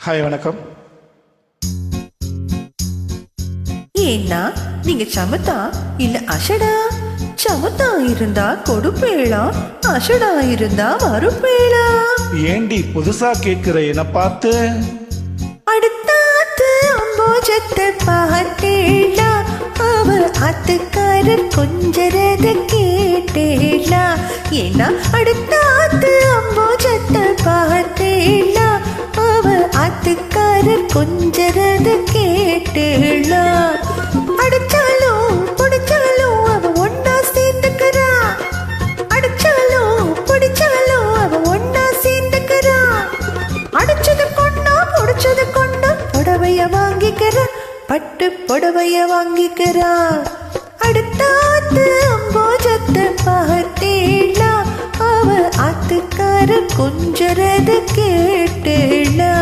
Hi வணக்கம். ஏன்னா நீங்க சமத்தா இல்ல அஷடா? சமத்தா இருந்தா கொடுப்பேளா, அஷடா இருந்தா மறுப்பேளா? ஏண்டி புதுசா கேட்கிற என்ன பார்த்து? அடுத்தாத்து அம்போஜத்தை பார்த்தேளா, அவ அத்துக்காரர் கொஞ்சரத கேட்டேளா? ஏன்னா அடுத்தாத்து அம்போஜத்தை பார்த்தேளா, அவ அத்துக்காரர் கொஞ்சரத கேட்டேளா? அடிச்சாலும் பிடிச்சாலும் அவ ஒன்னா சேர்ந்துக்கிறா, அடிச்சாலும் பிடிச்சாலும் அவ ஒன்னா சேர்ந்துக்கிறா. அடிச்சது கொண்டா பிடிச்சது கொண்டா புடவைய வாங்கிக்கிறா, பட்டு புடவைய வாங்கிக்கிறா. அடுத்தாத்து அம்போஜத்தை பார்த்தேளா, அவ ஆத்துக்கார கொஞ்சரத கேட்டேளா?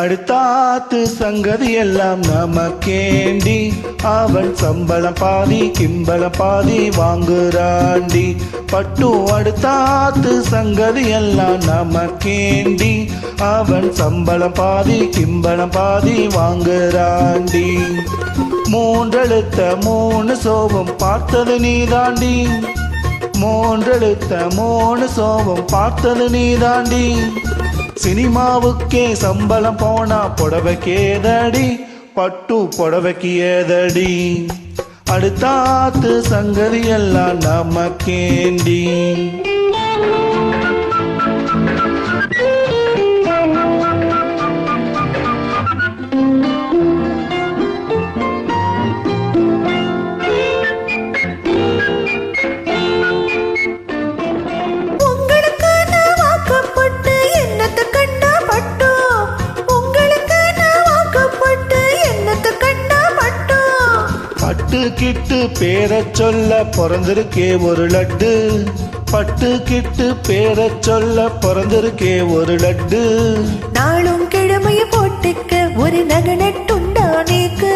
அடுத்தாத்து சங்கதி எல்லாம் நமக்கேண்டி, அவன் சம்பளம் பாதி கிம்பளம் பாதி வாங்குறாண்டி. பட்டு அடுத்தாத்து சங்கதி எல்லாம் நமக்கேண்டி, அவன் சம்பளம் பாதி கிம்பளம் பாதி வாங்குறாண்டி. மூன்றெழுத்த மூணு சோபம் பார்த்தது நீதாண்டி, மூன்றெழுத்த மூணு சோபம் பார்த்தது நீதாண்டி. சினிமாவுக்கே சம்பளம் போனா புடவைக்கேதடி, பட்டு புடவைக்கு ஏதடி. அடுத்தாத்து சங்கதி எல்லாம் நமக்கேண்டி. பட்டு கிட்டு பேர சொல்ல பிறந்திருக்கே ஒரு லட்டு, பட்டு கிட்டு பேர சொல்ல பிறந்திருக்கே ஒரு லட்டு. நாளும் கிழமைய போட்டுக்க ஒரு நகனட்டுண்டானேக்கு,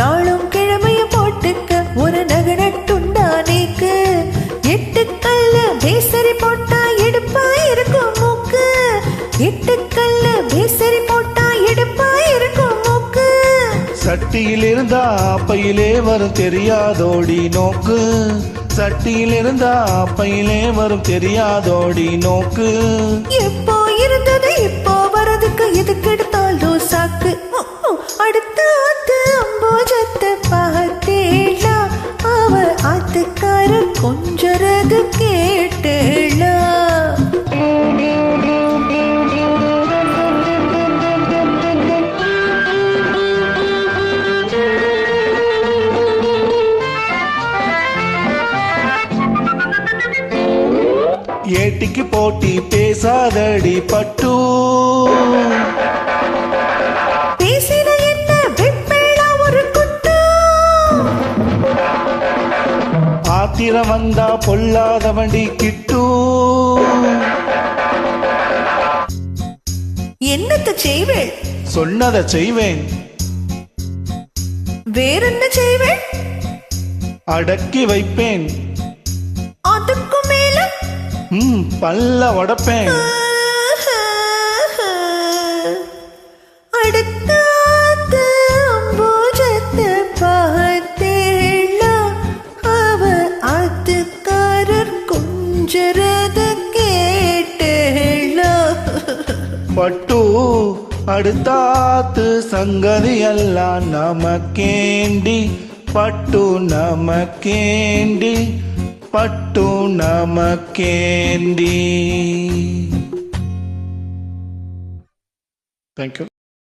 நாளும் கிழமைய போட்டுக்க ஒரு நகனட்டுண்டானேக்கு. எட்டுக்கல்ல பேசரி போட்டா எடுப்பா இருக்கும் மூக்கு, எட்டுக்கல்ல பேசரி போட்டா எடுப்பா இருக்கும் மூக்கு. சட்டியில் இருந்தா பையிலே வரும் தெரியாதோடி நோக்கு, சட்டியில் இருந்தா பையிலே வரும் தெரியாதோடி நோக்கு. எப்போ இருந்தது இப்போ வரதுக்கு எதுக்கு எடுத்தாலும் சாக்கு. அடுத்தாத்து அம்போஜத்தை பார்த்தேளா, அவ ஆத்துக்கார கொஞ்சரது கேட்டேளா? ஏட்டிக்கு போட்டி பேசாதடி பட்டு, பேசின என்ன வெப்பேளா ஒரு குட்டு. ஆத்திரம் வந்தா பொல்லாத வண்டி கிட்டு. என்னத்த செய்வேன்? சொன்னதை செய்வேன். வேறென்ன செய்வேன்? அடக்கி வைப்பேன். அதுக்கு மேல பல்ல உடப்பேன். அடுத்தாத்து அம்போஜத்தை பார்த்தேளா, அவ ஆத்துக்காரர் கொஞ்சரத கேட்டேளா? பட்டு அடுத்தாத்து சங்கதி எல்லாம் நமக்கேண்டி, பட்டு நமக்கேண்டி, பட்டு நமக்கேண்டி. தேங்க்யூ.